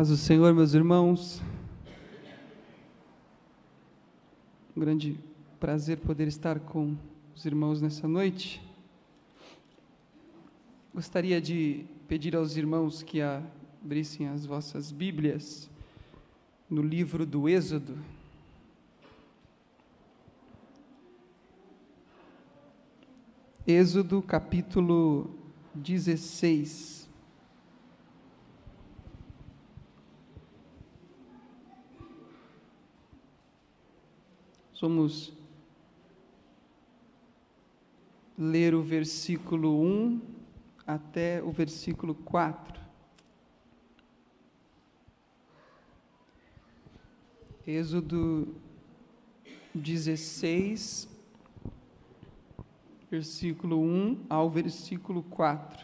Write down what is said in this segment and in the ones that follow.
Paz do Senhor, meus irmãos. Um grande prazer poder estar com os irmãos nessa noite. Gostaria de pedir aos irmãos que abrissem as vossas Bíblias no livro do Êxodo. Êxodo, capítulo 16. Vamos ler o versículo 1 até o versículo 4. Êxodo 16, versículo 1 ao versículo 4.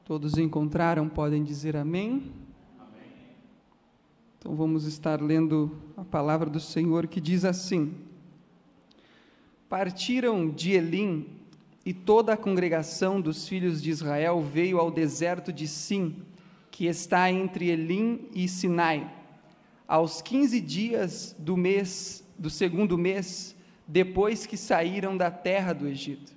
Todos encontraram? Podem dizer amém? Então vamos estar lendo a palavra do Senhor, que diz assim: Partiram de Elim, e toda a congregação dos filhos de Israel veio ao deserto de Sim, que está entre Elim e Sinai, aos 15 dias do segundo mês, depois que saíram da terra do Egito.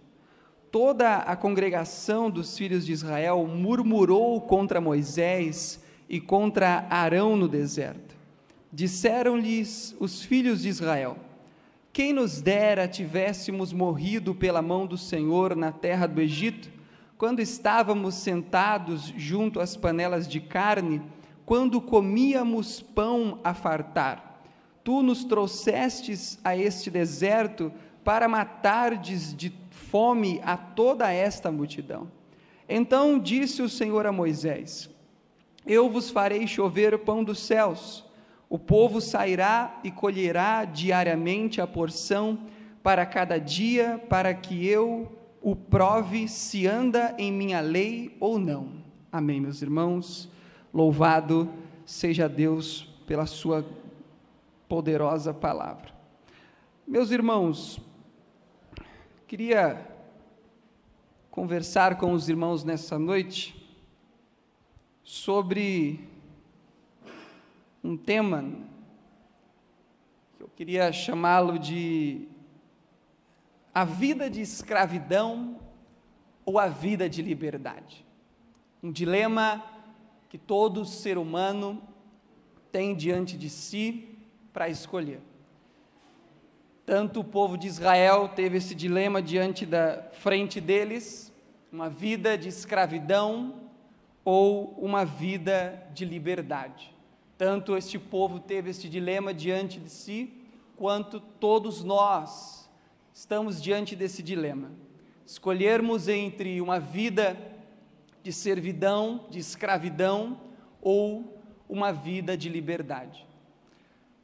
Toda a congregação dos filhos de Israel murmurou contra Moisés e contra Arão no deserto. Disseram-lhes os filhos de Israel: Quem nos dera tivéssemos morrido pela mão do Senhor na terra do Egito, quando estávamos sentados junto às panelas de carne, quando comíamos pão a fartar. Tu nos trouxestes a este deserto para matardes de fome a toda esta multidão. Então disse o Senhor a Moisés: Eu vos farei chover pão dos céus, o povo sairá e colherá diariamente a porção para cada dia, para que eu o prove se anda em minha lei ou não. Amém, meus irmãos. Louvado seja Deus pela sua poderosa palavra. Meus irmãos, queria conversar com os irmãos nessa noite sobre um tema que eu queria chamá-lo de a vida de escravidão ou a vida de liberdade. Um dilema que todo ser humano tem diante de si para escolher. Tanto o povo de Israel teve esse dilema diante da frente deles, uma vida de escravidão ou uma vida de liberdade. Tanto este povo teve este dilema diante de si, quanto todos nós estamos diante desse dilema. Escolhermos entre uma vida de servidão, de escravidão, ou uma vida de liberdade.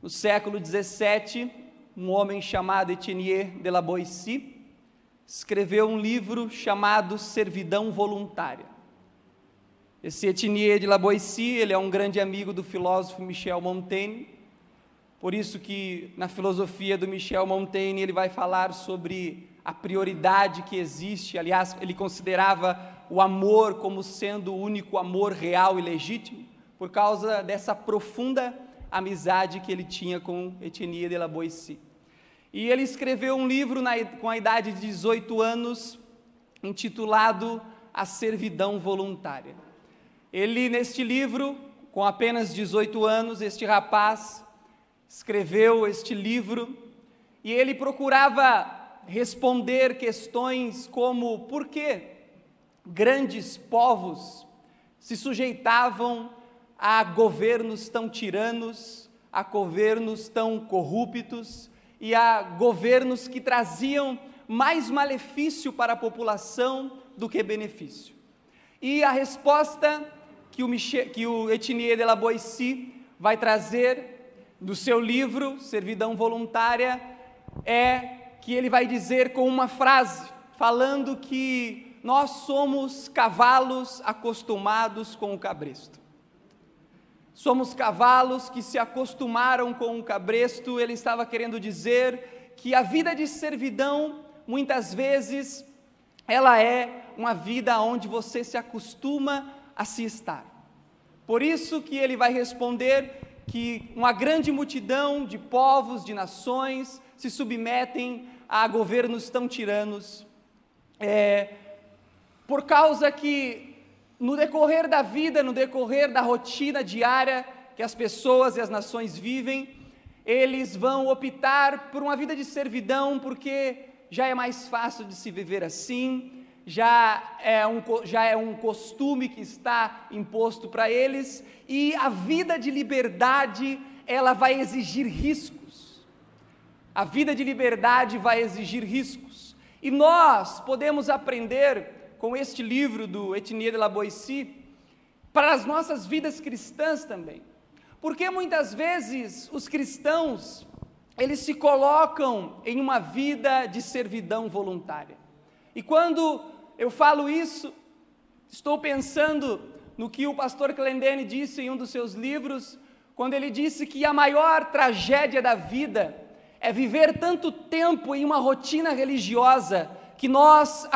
No século 17, um homem chamado Etienne de la Boétie escreveu um livro chamado Servidão Voluntária. Esse Etienne de la Boétie, ele é um grande amigo do filósofo Michel Montaigne, por isso que na filosofia do Michel Montaigne ele vai falar sobre a prioridade que existe. Aliás, ele considerava o amor como sendo o único amor real e legítimo, por causa dessa profunda amizade que ele tinha com Etienne de la Boétie. E ele escreveu um livro com a idade de 18 anos, intitulado A Servidão Voluntária. Ele, neste livro, com apenas 18 anos, este rapaz escreveu este livro, e ele procurava responder questões como: por que grandes povos se sujeitavam a governos tão tiranos, a governos tão corruptos e a governos que traziam mais malefício para a população do que benefício? E a resposta que o Etienne de la Boétie vai trazer no seu livro, Servidão Voluntária, é que ele vai dizer com uma frase, falando que nós somos cavalos acostumados com o cabresto. Somos cavalos que se acostumaram com o cabresto. Ele estava querendo dizer que a vida de servidão, muitas vezes, ela é uma vida onde você se acostuma a se estar. Por isso que ele vai responder que uma grande multidão de povos, de nações, se submetem a governos tão tiranos, por causa que no decorrer da vida, no decorrer da rotina diária que as pessoas e as nações vivem, eles vão optar por uma vida de servidão, porque já é mais fácil de se viver assim, já é um costume que está imposto para eles, e a vida de liberdade, ela vai exigir riscos. A vida de liberdade vai exigir riscos. E nós podemos aprender com este livro do Etienne de la Boétie para as nossas vidas cristãs também. Porque muitas vezes os cristãos, eles se colocam em uma vida de servidão voluntária. E quando eu falo isso, estou pensando no que o pastor Clendene disse em um dos seus livros, quando ele disse que a maior tragédia da vida é viver tanto tempo em uma rotina religiosa que nós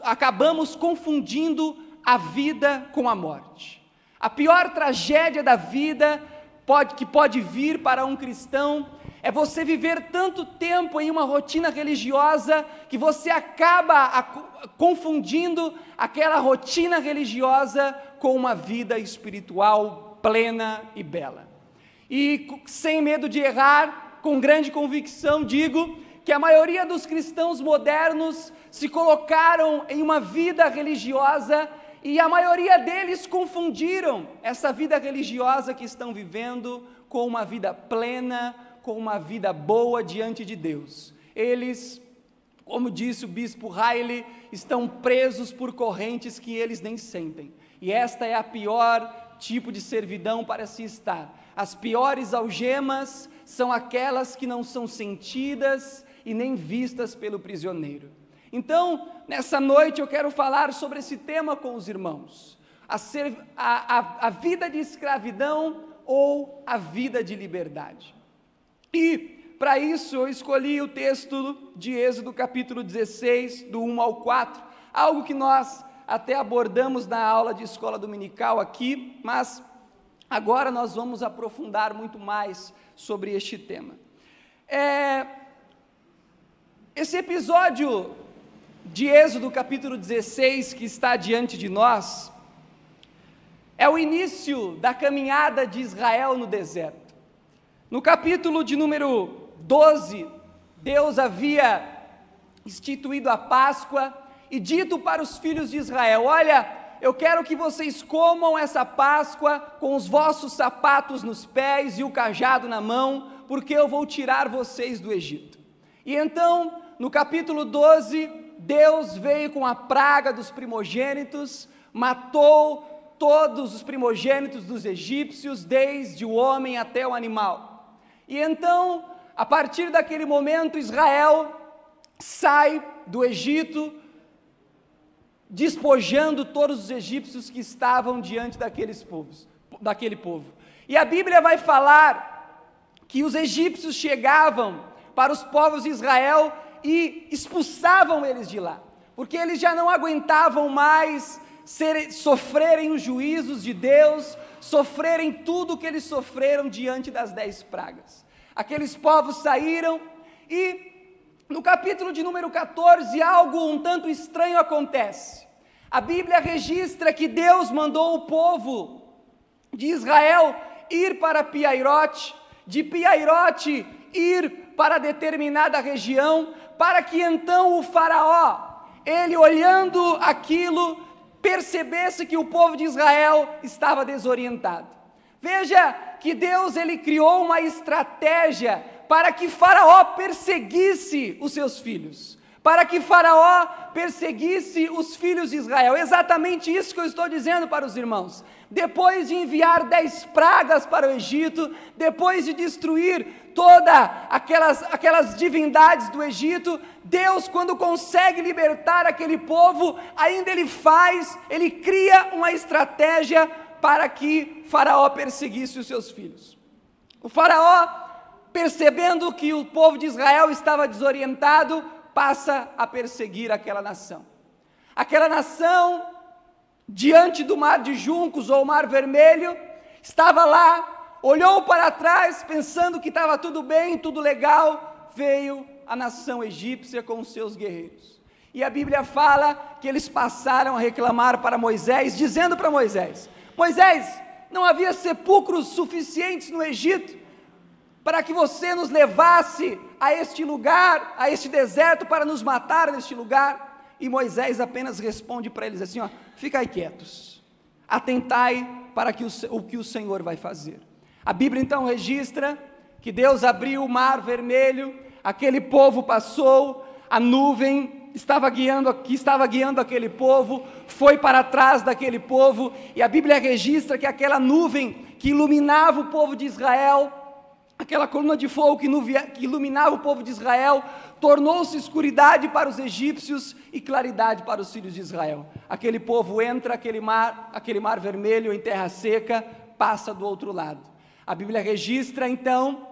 acabamos confundindo a vida com a morte. A pior tragédia da vida que pode vir para um cristão é você viver tanto tempo em uma rotina religiosa que você acaba confundindo aquela rotina religiosa com uma vida espiritual plena e bela. E sem medo de errar, com grande convicção digo que a maioria dos cristãos modernos se colocaram em uma vida religiosa e a maioria deles confundiram essa vida religiosa que estão vivendo com uma vida plena, com uma vida boa diante de Deus. Eles, como disse o bispo Riley, estão presos por correntes que eles nem sentem. E esta é a pior tipo de servidão para se estar. As piores algemas são aquelas que não são sentidas e nem vistas pelo prisioneiro. Então, nessa noite eu quero falar sobre esse tema com os irmãos. A vida de escravidão ou a vida de liberdade. E, para isso, eu escolhi o texto de Êxodo capítulo 16, do 1 ao 4, algo que nós até abordamos na aula de escola dominical aqui, mas agora nós vamos aprofundar muito mais sobre este tema. Esse episódio de Êxodo capítulo 16, que está diante de nós, é o início da caminhada de Israel no deserto. No capítulo de número 12, Deus havia instituído a Páscoa e dito para os filhos de Israel: olha, eu quero que vocês comam essa Páscoa com os vossos sapatos nos pés e o cajado na mão, porque eu vou tirar vocês do Egito. E então, no capítulo 12, Deus veio com a praga dos primogênitos, matou todos os primogênitos dos egípcios, desde o homem até o animal. E então, a partir daquele momento, Israel sai do Egito, despojando todos os egípcios que estavam diante daquele povo. E a Bíblia vai falar que os egípcios chegavam para os povos de Israel e expulsavam eles de lá, porque eles já não aguentavam mais sofrerem os juízos de Deus, sofrerem tudo o que eles sofreram diante das 10 pragas. Aqueles povos saíram e no capítulo de número 14 algo um tanto estranho acontece. A Bíblia registra que Deus mandou o povo de Israel ir para Piairote, de Piairote ir para determinada região, para que então o faraó, ele olhando aquilo, percebesse que o povo de Israel estava desorientado. Veja que Deus, ele criou uma estratégia para que faraó perseguisse os seus filhos, para que faraó perseguisse os filhos de Israel. Exatamente isso que eu estou dizendo para os irmãos. Depois de enviar 10 pragas para o Egito, depois de destruir todas aquelas divindades do Egito, Deus, quando consegue libertar aquele povo, ainda ele cria uma estratégia para que faraó perseguisse os seus filhos. O faraó, percebendo que o povo de Israel estava desorientado, passa a perseguir aquela nação. Aquela nação, diante do mar de juncos ou mar vermelho, estava lá, olhou para trás, pensando que estava tudo bem, tudo legal, veio a nação egípcia com os seus guerreiros. E a Bíblia fala que eles passaram a reclamar para Moisés, dizendo para Moisés: Moisés, não havia sepulcros suficientes no Egito para que você nos levasse a este lugar, a este deserto, para nos matar neste lugar? E Moisés apenas responde para eles assim: ficai quietos, atentai para o que o Senhor vai fazer. A Bíblia então registra que Deus abriu o mar vermelho, aquele povo passou, a nuvem que estava guiando aquele povo, foi para trás daquele povo, e a Bíblia registra que aquela nuvem que iluminava o povo de Israel, aquela coluna de fogo que iluminava o povo de Israel, tornou-se escuridade para os egípcios e claridade para os filhos de Israel. Aquele povo entra aquele mar vermelho em terra seca, passa do outro lado. A Bíblia registra então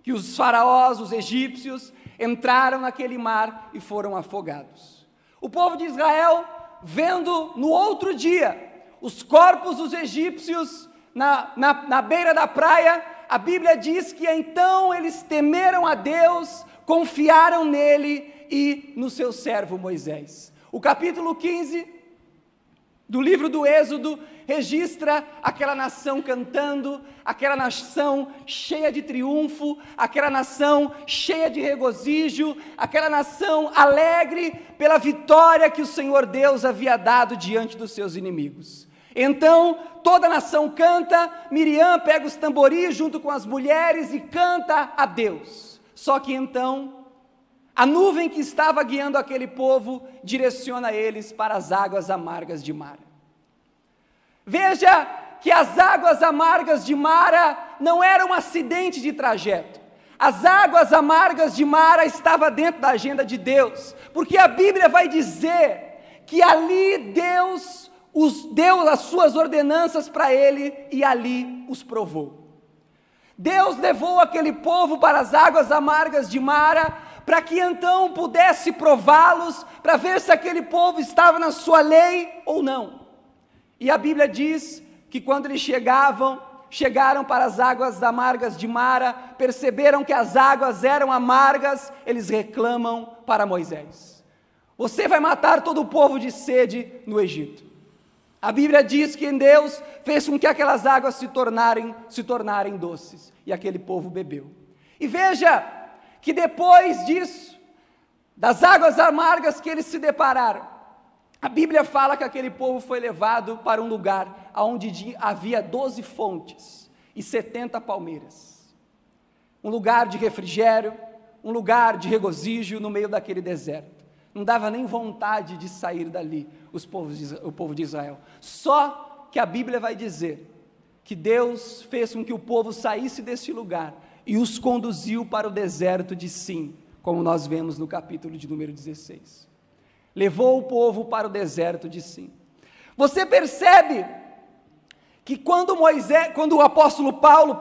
que os faraós, os egípcios, entraram naquele mar e foram afogados. O povo de Israel, vendo no outro dia os corpos dos egípcios na beira da praia, a Bíblia diz que então eles temeram a Deus, confiaram nele e no seu servo Moisés. O capítulo 15 do livro do Êxodo registra aquela nação cantando, aquela nação cheia de triunfo, aquela nação cheia de regozijo, aquela nação alegre pela vitória que o Senhor Deus havia dado diante dos seus inimigos. Então, toda a nação canta, Miriam pega os tamboris junto com as mulheres e canta a Deus. Só que então, a nuvem que estava guiando aquele povo, direciona eles para as águas amargas de Mara. Veja que as águas amargas de Mara não eram um acidente de trajeto. As águas amargas de Mara estavam dentro da agenda de Deus, porque a Bíblia vai dizer que ali Deus deu as suas ordenanças para ele e ali os provou. Deus levou aquele povo para as águas amargas de Mara, para que então pudesse prová-los, para ver se aquele povo estava na sua lei ou não. E a Bíblia diz que quando eles chegaram para as águas amargas de Mara, perceberam que as águas eram amargas, eles reclamam para Moisés: você vai matar todo o povo de sede no Egito. A Bíblia diz que Deus fez com que aquelas águas se tornarem doces, e aquele povo bebeu. E veja que depois disso, das águas amargas que eles se depararam, a Bíblia fala que aquele povo foi levado para um lugar onde havia 12 fontes e 70 palmeiras. Um lugar de refrigério, um lugar de regozijo no meio daquele deserto. Não dava nem vontade de sair dali o povo de Israel. Só que a Bíblia vai dizer que Deus fez com que o povo saísse desse lugar e os conduziu para o deserto de Sim, como nós vemos no capítulo de número 16. Levou o povo para o deserto de Sim. Você percebe que quando o apóstolo Paulo,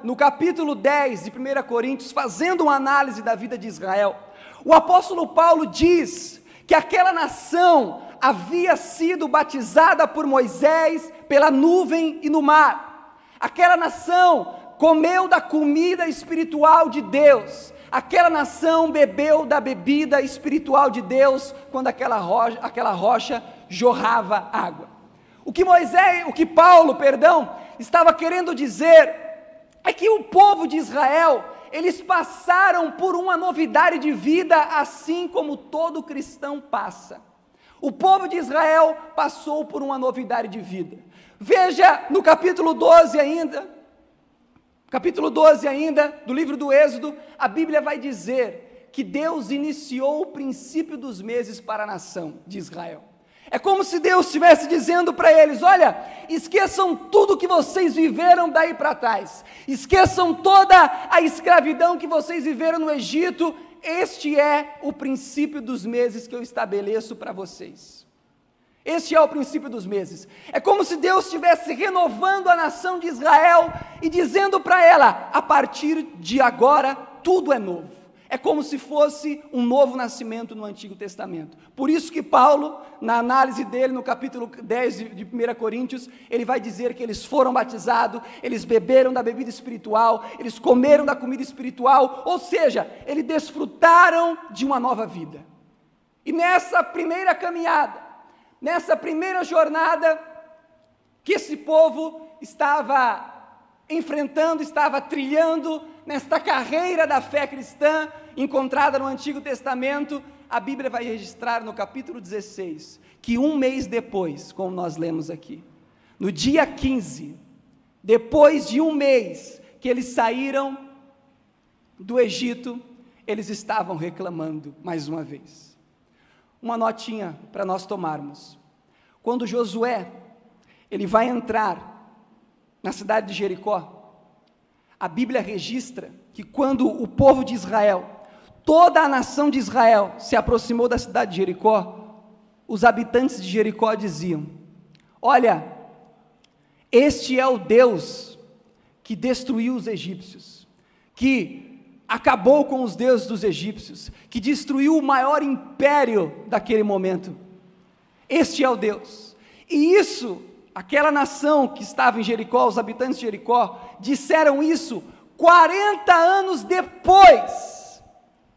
no capítulo 10 de 1 Coríntios, fazendo uma análise da vida de Israel, o apóstolo Paulo diz que aquela nação havia sido batizada por Moisés pela nuvem e no mar. Aquela nação comeu da comida espiritual de Deus. Aquela nação bebeu da bebida espiritual de Deus quando aquela rocha jorrava água. O que Paulo estava querendo dizer é que o povo de Israel, eles passaram por uma novidade de vida, assim como todo cristão passa. O povo de Israel passou por uma novidade de vida. Veja no capítulo 12 ainda, do livro do Êxodo, a Bíblia vai dizer que Deus iniciou o princípio dos meses para a nação de Israel. É como se Deus estivesse dizendo para eles: olha, esqueçam tudo que vocês viveram daí para trás, esqueçam toda a escravidão que vocês viveram no Egito, este é o princípio dos meses que eu estabeleço para vocês. Este é o princípio dos meses. É como se Deus estivesse renovando a nação de Israel e dizendo para ela: a partir de agora tudo é novo. É como se fosse um novo nascimento no Antigo Testamento. Por isso que Paulo, na análise dele, no capítulo 10 de 1 Coríntios, ele vai dizer que eles foram batizados, eles beberam da bebida espiritual, eles comeram da comida espiritual, ou seja, eles desfrutaram de uma nova vida. E nessa primeira caminhada, nessa primeira jornada, que esse povo estava enfrentando, estava trilhando, nesta carreira da fé cristã, encontrada no Antigo Testamento, a Bíblia vai registrar no capítulo 16, que um mês depois, como nós lemos aqui, no dia 15, depois de um mês que eles saíram do Egito, eles estavam reclamando mais uma vez. Uma notinha para nós tomarmos. Quando Josué, ele vai entrar na cidade de Jericó, a Bíblia registra que quando o povo de Israel, toda a nação de Israel se aproximou da cidade de Jericó, os habitantes de Jericó diziam: olha, este é o Deus que destruiu os egípcios, que acabou com os deuses dos egípcios, que destruiu o maior império daquele momento. Este é o Deus. E isso, aquela nação que estava em Jericó, os habitantes de Jericó, disseram isso 40 anos depois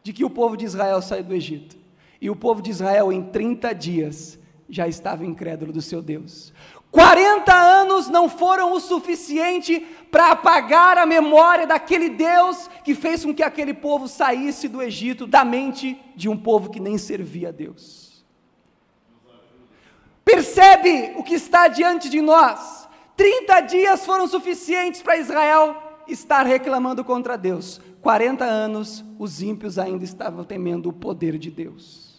de que o povo de Israel saiu do Egito. E o povo de Israel, em 30 dias, já estava incrédulo do seu Deus. 40 anos não foram o suficiente para apagar a memória daquele Deus que fez com que aquele povo saísse do Egito, da mente de um povo que nem servia a Deus. Percebe o que está diante de nós? 30 dias foram suficientes para Israel estar reclamando contra Deus. 40 anos, os ímpios ainda estavam temendo o poder de Deus.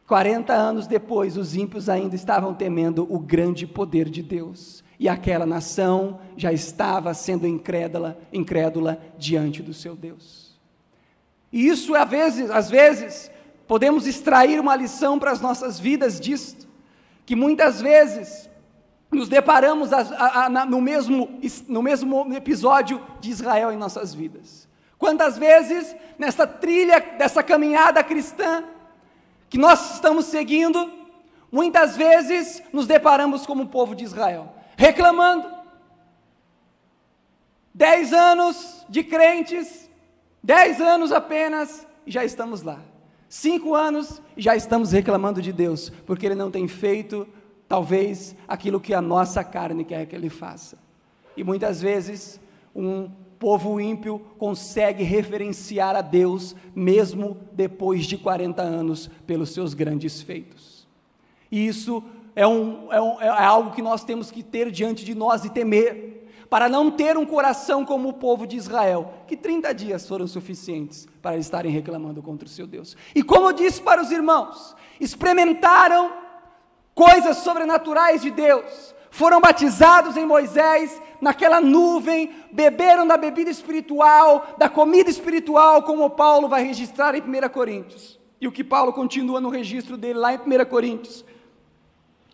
40 anos depois, os ímpios ainda estavam temendo o grande poder de Deus. E aquela nação já estava sendo incrédula diante do seu Deus. E isso, às vezes, podemos extrair uma lição para as nossas vidas disto, que muitas vezes nos deparamos no mesmo episódio de Israel em nossas vidas. Quantas vezes, nessa trilha, dessa caminhada cristã, que nós estamos seguindo, muitas vezes nos deparamos como o povo de Israel, reclamando. 10 anos de crentes, 10 anos apenas, e já estamos lá. 5 anos, e já estamos reclamando de Deus, porque Ele não tem feito, talvez, aquilo que a nossa carne quer que Ele faça. E muitas vezes, um povo ímpio consegue referenciar a Deus, mesmo depois de 40 anos, pelos seus grandes feitos. E isso é algo que nós temos que ter diante de nós e temer, para não ter um coração como o povo de Israel, que 30 dias foram suficientes para estarem reclamando contra o seu Deus. E como eu disse para os irmãos, experimentaram coisas sobrenaturais de Deus, foram batizados em Moisés, naquela nuvem, beberam da bebida espiritual, da comida espiritual, como Paulo vai registrar em 1 Coríntios, e o que Paulo continua no registro dele lá em 1 Coríntios,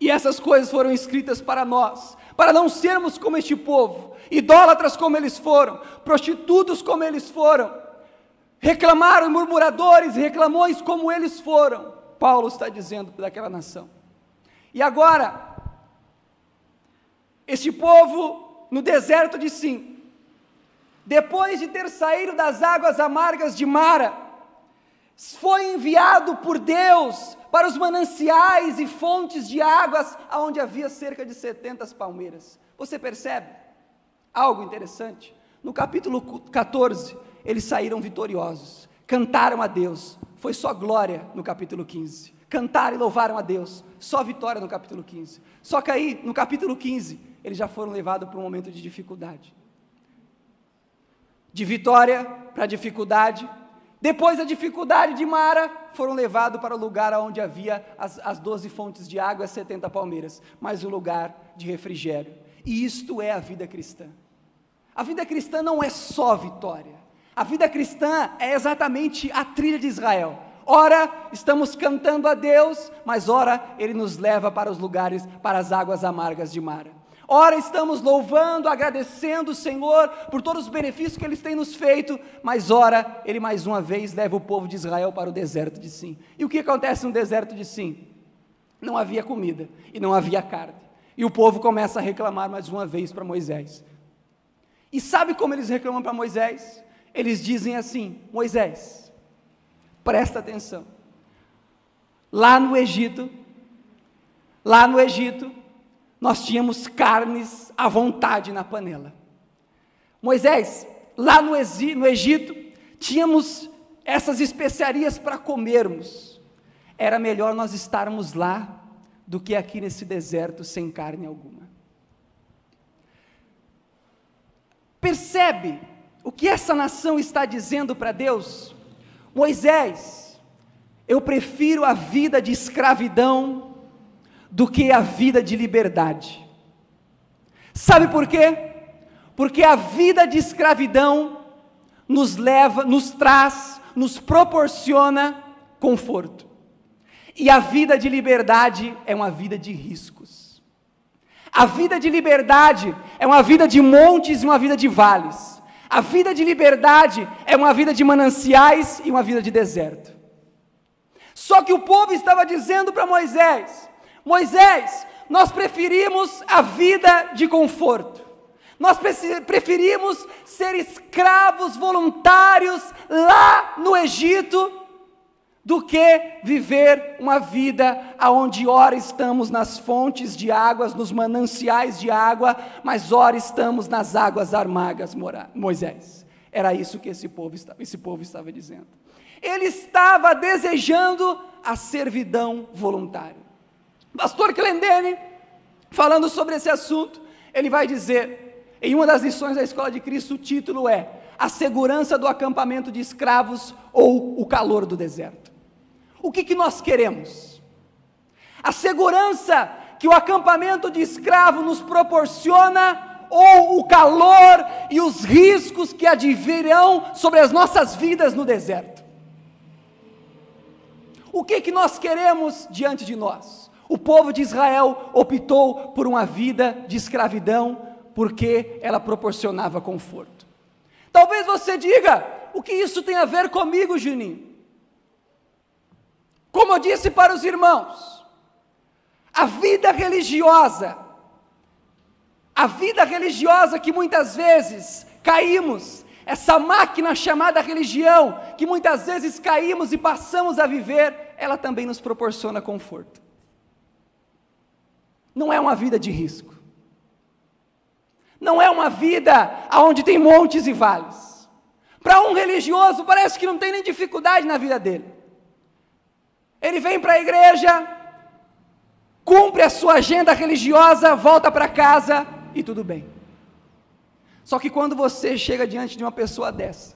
e essas coisas foram escritas para nós, para não sermos como este povo, idólatras como eles foram, prostitutos como eles foram, reclamaram, murmuradores, reclamões como eles foram. Paulo está dizendo daquela nação. E agora, este povo no deserto de Sim, depois de ter saído das águas amargas de Mara, foi enviado por Deus para os mananciais e fontes de águas, onde havia cerca de 70 palmeiras. Você percebe algo interessante? No capítulo 14, eles saíram vitoriosos, cantaram a Deus, foi só glória no capítulo 15, cantaram e louvaram a Deus, só vitória no capítulo 15, só que aí, no capítulo 15, eles já foram levados para um momento de dificuldade, de vitória para dificuldade. Depois da dificuldade de Mara, foram levados para o lugar onde havia as 12 fontes de água, as 70 palmeiras, mas o lugar de refrigério. E isto é a vida cristã. A vida cristã não é só vitória. A vida cristã é exatamente a trilha de Israel. Ora, estamos cantando a Deus, mas ora, Ele nos leva para os lugares, para as águas amargas de Mara. ora estamos louvando, agradecendo o Senhor por todos os benefícios que Ele tem nos feito, mas ora Ele mais uma vez leva o povo de Israel para o deserto de Sim. E o que acontece no deserto de Sim? Não havia comida e não havia carne, e o povo começa a reclamar mais uma vez para Moisés. E sabe como eles reclamam para Moisés? Eles dizem assim: Moisés, presta atenção, lá no Egito, nós tínhamos carnes à vontade na panela. Moisés, lá no Egito, tínhamos essas especiarias para comermos. Era melhor nós estarmos lá do que aqui nesse deserto sem carne alguma. Percebe o que essa nação está dizendo para Deus? Moisés, eu prefiro a vida de escravidão do que a vida de liberdade. Sabe por quê? Porque a vida de escravidão nos proporciona conforto. E a vida de liberdade é uma vida de riscos. A vida de liberdade é uma vida de montes e uma vida de vales. A vida de liberdade é uma vida de mananciais e uma vida de deserto. Só que o povo estava dizendo para Moisés: Moisés, nós preferimos a vida de conforto, nós preferimos ser escravos voluntários lá no Egito, do que viver uma vida onde ora estamos nas fontes de águas, nos mananciais de água, mas ora estamos nas águas amargas, Moisés. Era isso que esse povo estava dizendo. Ele estava desejando a servidão voluntária. Pastor Clendene, falando sobre esse assunto, ele vai dizer, em uma das lições da Escola de Cristo, o título é A Segurança do Acampamento de Escravos ou o Calor do Deserto. O que nós queremos? A segurança que o acampamento de escravo nos proporciona, ou o calor e os riscos que advirão sobre as nossas vidas no deserto? O que nós queremos diante de nós? O povo de Israel optou por uma vida de escravidão, porque ela proporcionava conforto. Talvez você diga: o que isso tem a ver comigo, Juninho? Como eu disse para os irmãos, a vida religiosa que muitas vezes caímos, essa máquina chamada religião, que muitas vezes caímos e passamos a viver, ela também nos proporciona conforto. Não é uma vida de risco, não é uma vida onde tem montes e vales. Para um religioso parece que não tem nem dificuldade na vida dele. Ele vem para a igreja, cumpre a sua agenda religiosa, volta para casa e tudo bem. Só que quando você chega diante de uma pessoa dessa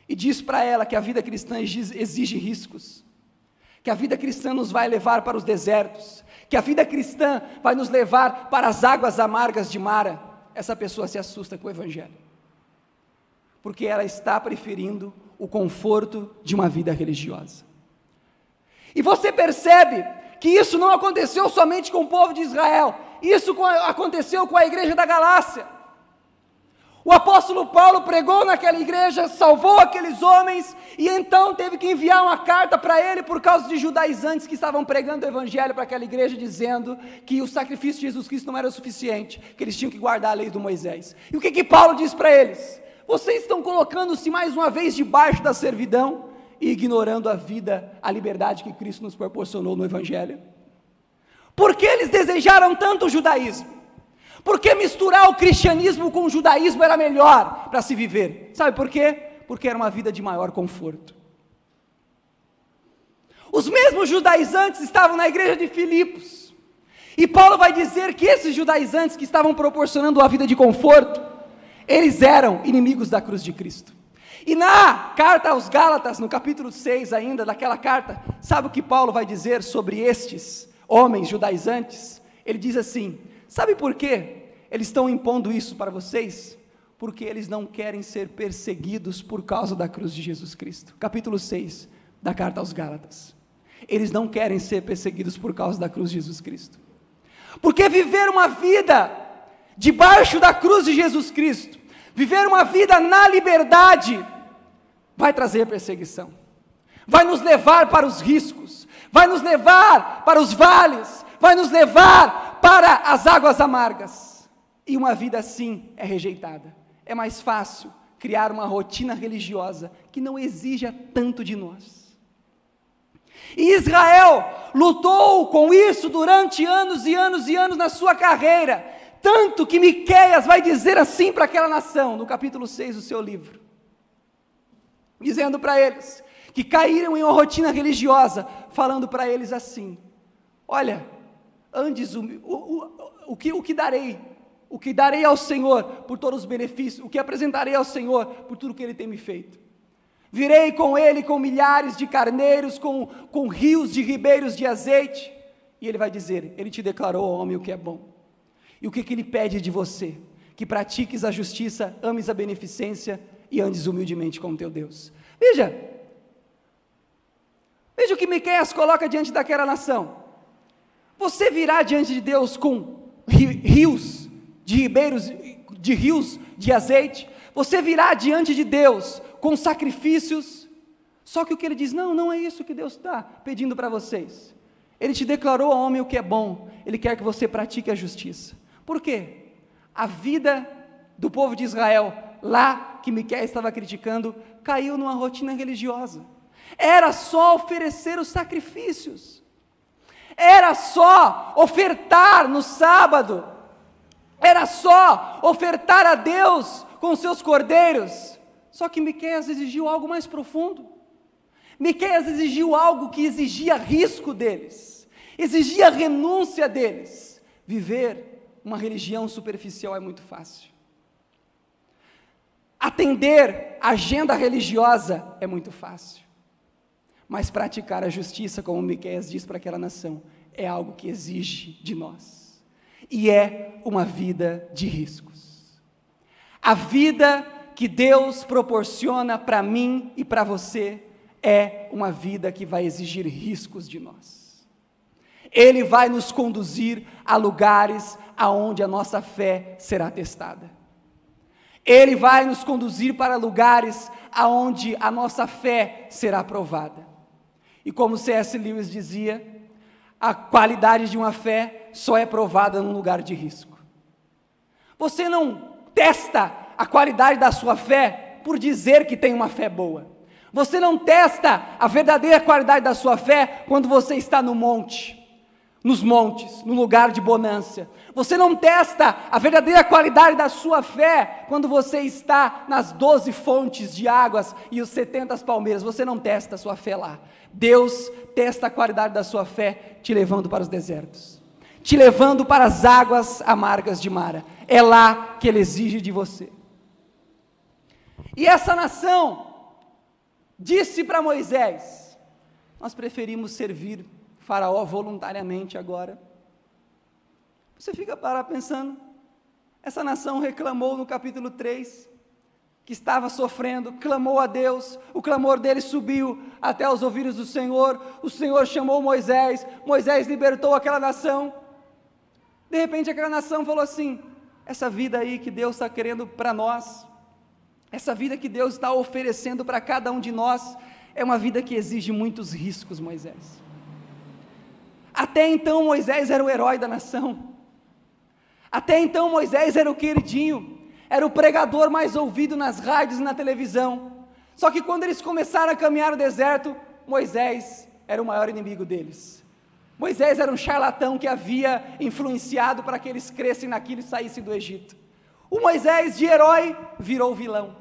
e diz para ela que a vida cristã exige riscos, que a vida cristã nos vai levar para os desertos, que a vida cristã vai nos levar para as águas amargas de Mara, essa pessoa se assusta com o Evangelho, porque ela está preferindo o conforto de uma vida religiosa. E você percebe que isso não aconteceu somente com o povo de Israel, isso aconteceu com a igreja da Galácia. O apóstolo Paulo pregou naquela igreja, salvou aqueles homens, e então teve que enviar uma carta para ele, por causa de judaizantes que estavam pregando o evangelho para aquela igreja, dizendo que o sacrifício de Jesus Cristo não era o suficiente, que eles tinham que guardar a lei do Moisés. E o que Paulo diz para eles? Vocês estão colocando-se mais uma vez debaixo da servidão, e ignorando a vida, a liberdade que Cristo nos proporcionou no evangelho. Por que eles desejaram tanto o judaísmo? Porque misturar o cristianismo com o judaísmo era melhor para se viver. Sabe por quê? Porque era uma vida de maior conforto. Os mesmos judaizantes estavam na igreja de Filipos, e Paulo vai dizer que esses judaizantes que estavam proporcionando uma vida de conforto, eles eram inimigos da cruz de Cristo. E na carta aos Gálatas, no capítulo 6 ainda daquela carta, sabe o que Paulo vai dizer sobre estes homens judaizantes? Ele diz assim: sabe por quê eles estão impondo isso para vocês? Porque eles não querem ser perseguidos por causa da cruz de Jesus Cristo. Capítulo 6 da carta aos Gálatas. Eles não querem ser perseguidos por causa da cruz de Jesus Cristo. Porque viver uma vida debaixo da cruz de Jesus Cristo, viver uma vida na liberdade, vai trazer perseguição, vai nos levar para os riscos, vai nos levar para os vales, vai nos levar para as águas amargas, e uma vida assim é rejeitada. É mais fácil criar uma rotina religiosa que não exija tanto de nós. E Israel lutou com isso durante anos e anos e anos na sua carreira, tanto que Miqueias vai dizer assim para aquela nação, no capítulo 6 do seu livro, dizendo para eles, que caíram em uma rotina religiosa, falando para eles assim: olha, antes o que darei? O que darei ao Senhor por todos os benefícios? O que apresentarei ao Senhor por tudo que Ele tem me feito? Virei com Ele com milhares de carneiros, com rios de ribeiros de azeite. E Ele vai dizer, Ele te declarou, homem, o que é bom. E o que Ele pede de você? Que pratiques a justiça, ames a beneficência e andes humildemente com o teu Deus. Veja o que Miqueias coloca diante daquela nação. Você virá diante de Deus com rios de ribeiros, de rios de azeite, você virá diante de Deus com sacrifícios, só que o que Ele diz, não é isso que Deus está pedindo para vocês. Ele te declarou ao homem o que é bom, Ele quer que você pratique a justiça. Por quê? A vida do povo de Israel, lá que Miqueias estava criticando, caiu numa rotina religiosa. Era só oferecer os sacrifícios, era só ofertar no sábado, era só ofertar a Deus com seus cordeiros. Só que Miqueias exigiu algo mais profundo. Miqueias exigiu algo que exigia risco deles, exigia renúncia deles. Viver uma religião superficial é muito fácil. Atender a agenda religiosa é muito fácil. Mas praticar a justiça, como Miqueias diz para aquela nação, é algo que exige de nós. E é uma vida de riscos. A vida que Deus proporciona para mim e para você é uma vida que vai exigir riscos de nós. Ele vai nos conduzir a lugares aonde a nossa fé será testada. Ele vai nos conduzir para lugares aonde a nossa fé será provada. E como C.S. Lewis dizia, a qualidade de uma fé só é provada num lugar de risco. Você não testa a qualidade da sua fé por dizer que tem uma fé boa. Você não testa a verdadeira qualidade da sua fé quando você está no monte, nos montes, no lugar de bonança. Você não testa a verdadeira qualidade da sua fé quando você está nas 12 fontes de águas e os 70 palmeiras. Você não testa a sua fé lá. Deus testa a qualidade da sua fé te levando para os desertos, te levando para as águas amargas de Mara. É lá que Ele exige de você. E essa nação disse para Moisés: nós preferimos servir Faraó voluntariamente agora. Você fica pensando, essa nação reclamou no capítulo 3, que estava sofrendo, clamou a Deus, o clamor deles subiu até os ouvidos do Senhor, o Senhor chamou Moisés, Moisés libertou aquela nação. De repente aquela nação falou assim: essa vida aí que Deus está querendo para nós, essa vida que Deus está oferecendo para cada um de nós, é uma vida que exige muitos riscos, Moisés. Até então Moisés era o herói da nação, até então Moisés era o queridinho, era o pregador mais ouvido nas rádios e na televisão. Só que quando eles começaram a caminhar no deserto, Moisés era o maior inimigo deles. Moisés era um charlatão que havia influenciado para que eles crescem naquilo e saíssem do Egito. O Moisés de herói virou vilão,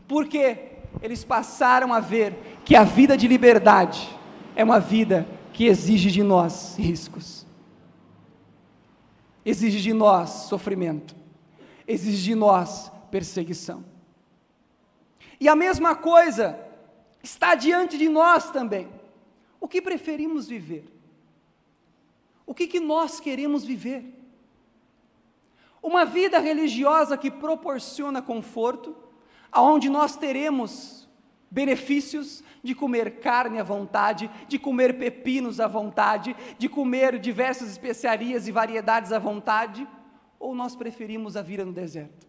porque eles passaram a ver que a vida de liberdade é uma vida que exige de nós riscos, exige de nós sofrimento, exige de nós perseguição. E a mesma coisa está diante de nós também. O que preferimos viver? O que nós queremos viver? Uma vida religiosa que proporciona conforto, aonde nós teremos benefícios de comer carne à vontade, de comer pepinos à vontade, de comer diversas especiarias e variedades à vontade, ou nós preferimos a vida no deserto?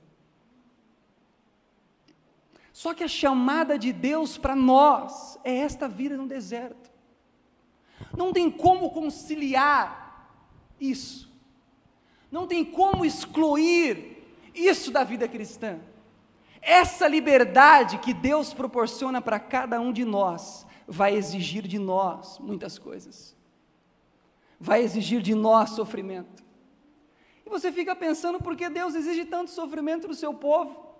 Só que a chamada de Deus para nós é esta vida no deserto. Não tem como conciliar isso. Não tem como excluir isso da vida cristã. Essa liberdade que Deus proporciona para cada um de nós, vai exigir de nós muitas coisas. Vai exigir de nós sofrimento. E você fica pensando, por que Deus exige tanto sofrimento do seu povo?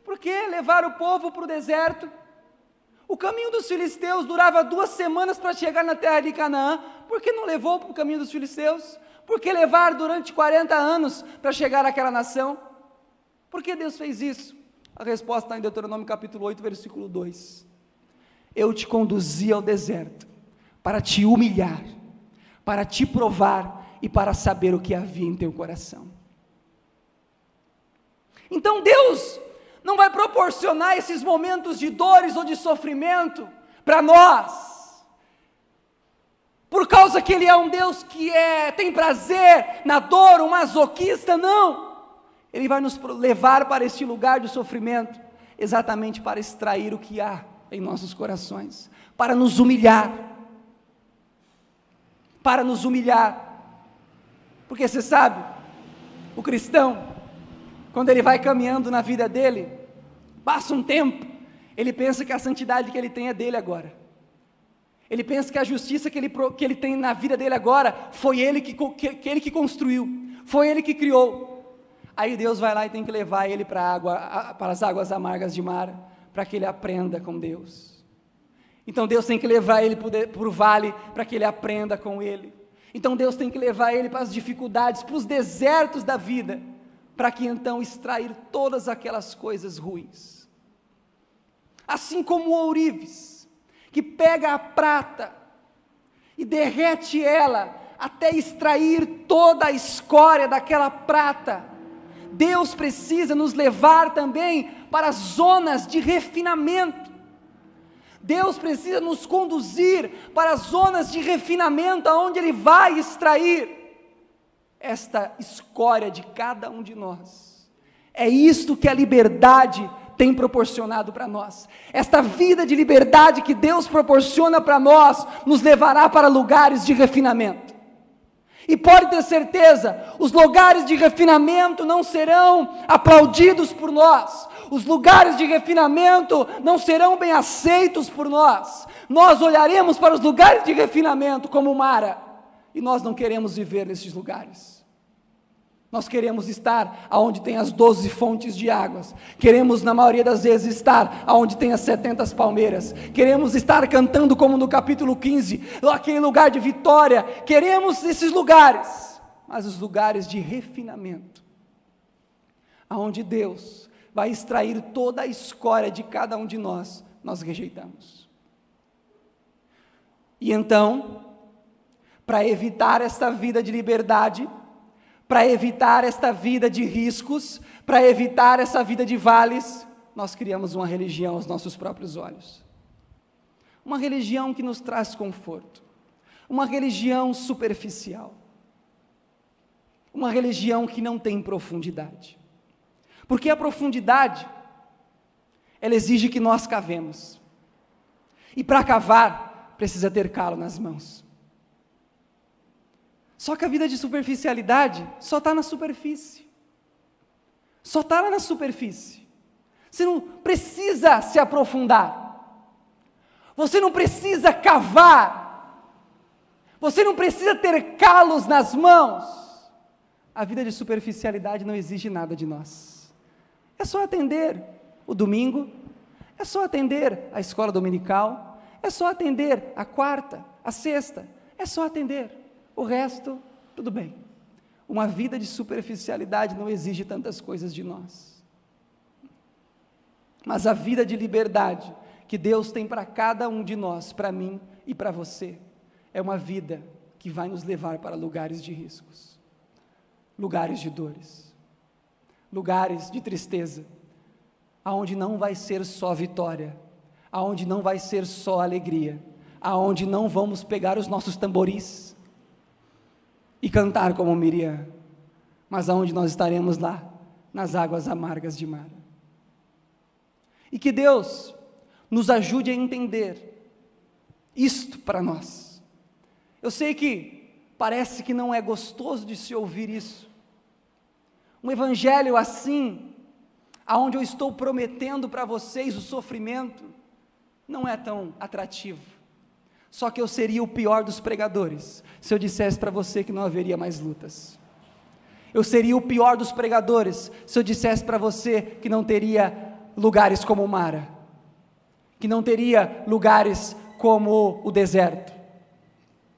Por que levar o povo para o deserto? O caminho dos filisteus durava 2 semanas para chegar na terra de Canaã. Por que não levou para o caminho dos filisteus? Por que levar durante 40 anos para chegar àquela nação? Por que Deus fez isso? A resposta está em Deuteronômio capítulo 8, versículo 2. Eu te conduzi ao deserto para te humilhar, para te provar e para saber o que havia em teu coração. Então Deus não vai proporcionar esses momentos de dores ou de sofrimento para nós, por causa que Ele é um Deus que tem prazer na dor, um masoquista, não. Ele vai nos levar para este lugar de sofrimento, exatamente para extrair o que há em nossos corações, para nos humilhar, porque você sabe, o cristão, quando ele vai caminhando na vida dele, passa um tempo, ele pensa que a santidade que ele tem é dele agora, ele pensa que a justiça que ele tem na vida dele agora, foi ele que construiu, foi ele que criou. Aí Deus vai lá e tem que levar ele para as águas amargas de Mara, para que ele aprenda com Deus. Então Deus tem que levar ele para o vale, para que ele aprenda com Ele. Então Deus tem que levar ele para as dificuldades, para os desertos da vida, para que então extrair todas aquelas coisas ruins. Assim como o ourives, que pega a prata e derrete ela, até extrair toda a escória daquela prata, Deus precisa nos levar também para zonas de refinamento. Deus precisa nos conduzir para zonas de refinamento, onde Ele vai extrair esta escória de cada um de nós. É isto que a liberdade tem proporcionado para nós. Esta vida de liberdade que Deus proporciona para nós, nos levará para lugares de refinamento. E pode ter certeza, os lugares de refinamento não serão aplaudidos por nós, os lugares de refinamento não serão bem aceitos por nós. Nós olharemos para os lugares de refinamento como Mara, e nós não queremos viver nesses lugares. Nós queremos estar onde tem as 12 fontes de águas, queremos na maioria das vezes estar onde tem as 70 palmeiras, queremos estar cantando como no capítulo 15, aquele lugar de vitória, queremos esses lugares, mas os lugares de refinamento, aonde Deus vai extrair toda a escória de cada um de nós, nós rejeitamos. E então, para evitar esta vida de liberdade, para evitar esta vida de riscos, para evitar essa vida de vales, nós criamos uma religião aos nossos próprios olhos. Uma religião que nos traz conforto, uma religião superficial, uma religião que não tem profundidade. Porque a profundidade, ela exige que nós cavemos. E para cavar, precisa ter calo nas mãos. Só que a vida de superficialidade só está na superfície. Só está lá na superfície. Você não precisa se aprofundar. Você não precisa cavar. Você não precisa ter calos nas mãos. A vida de superficialidade não exige nada de nós. É só atender o domingo, é só atender a escola dominical, é só atender a quarta, a sexta, é só atender. O resto, tudo bem. Uma vida de superficialidade não exige tantas coisas de nós. Mas a vida de liberdade que Deus tem para cada um de nós, para mim e para você, é uma vida que vai nos levar para lugares de riscos, lugares de dores, lugares de tristeza, aonde não vai ser só vitória, aonde não vai ser só alegria, aonde não vamos pegar os nossos tamboris e cantar como Miriam, mas aonde nós estaremos lá, nas águas amargas de Mara. E que Deus nos ajude a entender isto para nós. Eu sei que parece que não é gostoso de se ouvir isso. Um evangelho assim, aonde eu estou prometendo para vocês o sofrimento, não é tão atrativo. Só que eu seria o pior dos pregadores se eu dissesse para você que não haveria mais lutas. Eu seria o pior dos pregadores se eu dissesse para você que não teria lugares como Mara, que não teria lugares como o deserto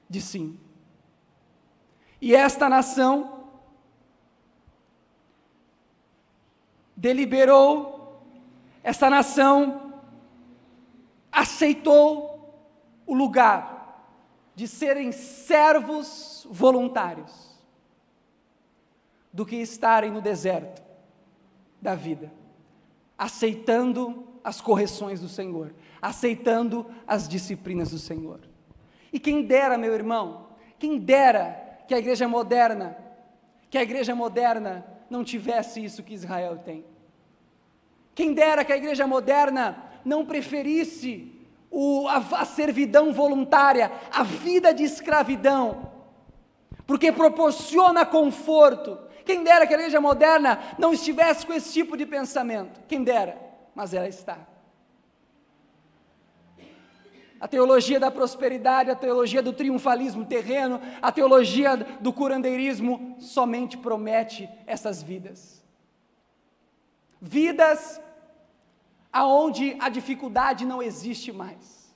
de Sim. E esta nação deliberou, esta nação aceitou o lugar de serem servos voluntários do que estarem no deserto da vida, aceitando as correções do Senhor, aceitando as disciplinas do Senhor. E quem dera, meu irmão, quem dera que a igreja moderna não tivesse isso que Israel tem. Quem dera que a igreja moderna não preferisse a servidão voluntária, a vida de escravidão, porque proporciona conforto. Quem dera que a igreja moderna não estivesse com esse tipo de pensamento. Quem dera, mas ela está. A teologia da prosperidade, a teologia do triunfalismo terreno, a teologia do curandeirismo somente promete essas vidas. Vidas aonde a dificuldade não existe mais.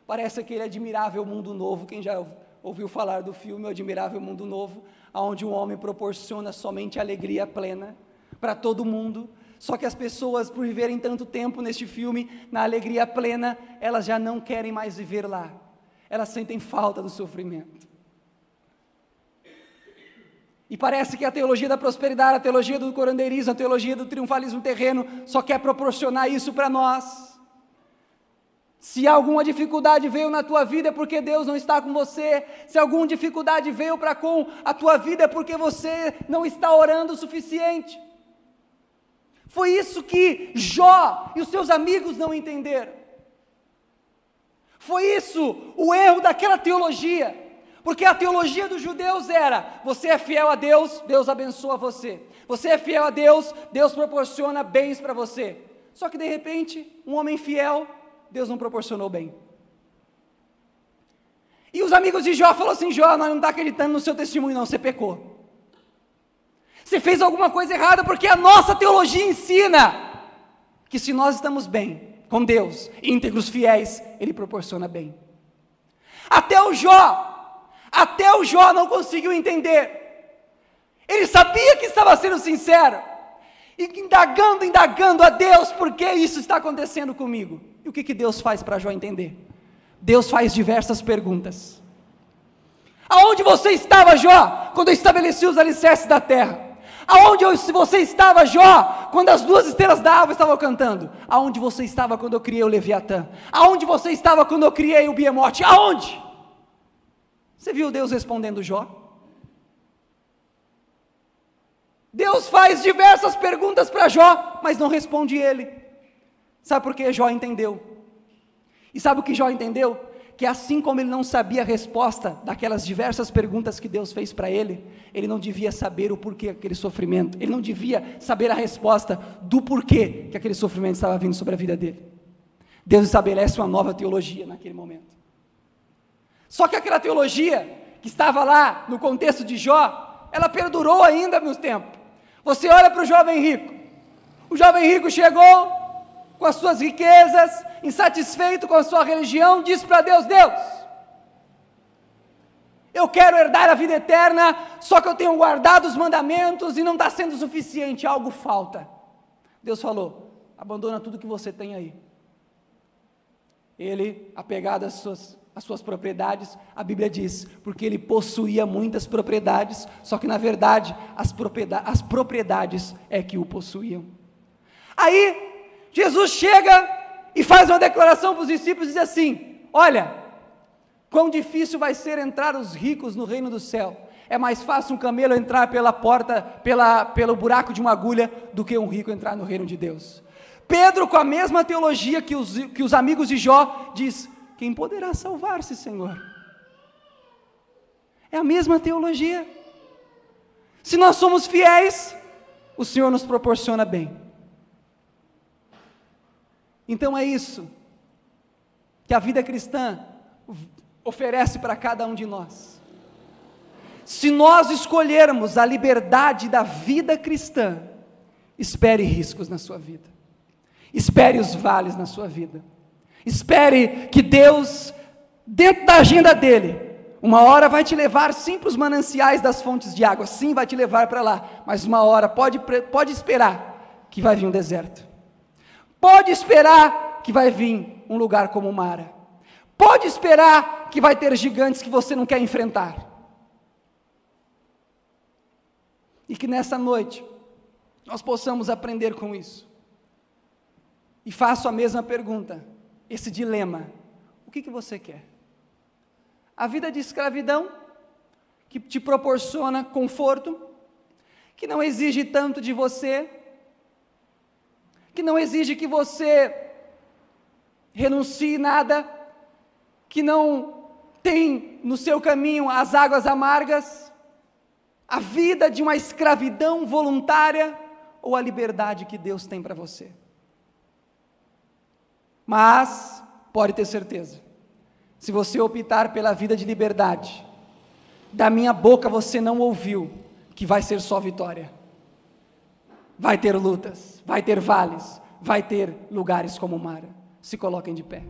Parece aquele admirável mundo novo, quem já ouviu falar do filme O Admirável Mundo Novo, onde um homem proporciona somente alegria plena para todo mundo, só que as pessoas, por viverem tanto tempo neste filme, na alegria plena, elas já não querem mais viver lá, elas sentem falta do sofrimento. E parece que a teologia da prosperidade, a teologia do curandeirismo, a teologia do triunfalismo terreno, só quer proporcionar isso para nós. Se alguma dificuldade veio na tua vida é porque Deus não está com você. Se alguma dificuldade veio para com a tua vida é porque você não está orando o suficiente. Foi isso que Jó e os seus amigos não entenderam. Foi isso o erro daquela teologia. Porque a teologia dos judeus era: você é fiel a Deus, Deus abençoa você. Você é fiel a Deus, Deus proporciona bens para você. Só que de repente, um homem fiel, Deus não proporcionou bem. E os amigos de Jó falaram assim: Jó, nós não estamos acreditando no seu testemunho não, você pecou. Você fez alguma coisa errada, porque a nossa teologia ensina que se nós estamos bem com Deus, íntegros, fiéis, Ele proporciona bem. Até o Jó não conseguiu entender. Ele sabia que estava sendo sincero, e indagando a Deus, por que isso está acontecendo comigo? E o que Deus faz para Jó entender? Deus faz diversas perguntas. Aonde você estava, Jó, quando eu estabeleci os alicerces da terra? Aonde você estava, Jó, quando as duas estrelas da alva estavam cantando? Aonde você estava quando eu criei o Leviatã? Aonde você estava quando eu criei o Behemoth? Aonde? Você viu Deus respondendo Jó? Deus faz diversas perguntas para Jó, mas não responde ele. Sabe por que Jó entendeu? E sabe o que Jó entendeu? Que assim como ele não sabia a resposta daquelas diversas perguntas que Deus fez para ele, ele não devia saber o porquê daquele sofrimento, ele não devia saber a resposta do porquê que aquele sofrimento estava vindo sobre a vida dele. Deus estabelece uma nova teologia naquele momento. Só que aquela teologia que estava lá no contexto de Jó, ela perdurou ainda nos tempos. Você olha para o jovem rico chegou com as suas riquezas, insatisfeito com a sua religião, diz para Deus: Deus, eu quero herdar a vida eterna, só que eu tenho guardado os mandamentos e não está sendo suficiente, algo falta. Deus falou: abandona tudo que você tem aí. Ele, apegado às suas propriedades, a Bíblia diz, porque ele possuía muitas propriedades, só que na verdade as propriedades é que o possuíam. Aí Jesus chega e faz uma declaração para os discípulos e diz assim: olha, quão difícil vai ser entrar os ricos no reino do céu. É mais fácil um camelo entrar pela porta, pelo buraco de uma agulha, do que um rico entrar no reino de Deus. Pedro, com a mesma teologia que os amigos de Jó, diz: quem poderá salvar-se, Senhor? É a mesma teologia. Se nós somos fiéis, o Senhor nos proporciona bem. Então é isso que a vida cristã oferece para cada um de nós. Se nós escolhermos a liberdade da vida cristã, espere riscos na sua vida, espere os vales na sua vida, espere que Deus, dentro da agenda dele, uma hora vai te levar sim para os mananciais das fontes de água, sim vai te levar para lá, mas uma hora pode esperar que vai vir um deserto, pode esperar que vai vir um lugar como Mara, pode esperar que vai ter gigantes que você não quer enfrentar. E que nessa noite nós possamos aprender com isso. E faço a mesma pergunta, esse dilema: o que você quer? A vida de escravidão, que te proporciona conforto, que não exige tanto de você, que não exige que você renuncie nada, que não tem no seu caminho as águas amargas, a vida de uma escravidão voluntária, ou a liberdade que Deus tem para você? Mas, pode ter certeza, se você optar pela vida de liberdade, da minha boca você não ouviu que vai ser só vitória. Vai ter lutas, vai ter vales, vai ter lugares como Mara. Se coloquem de pé.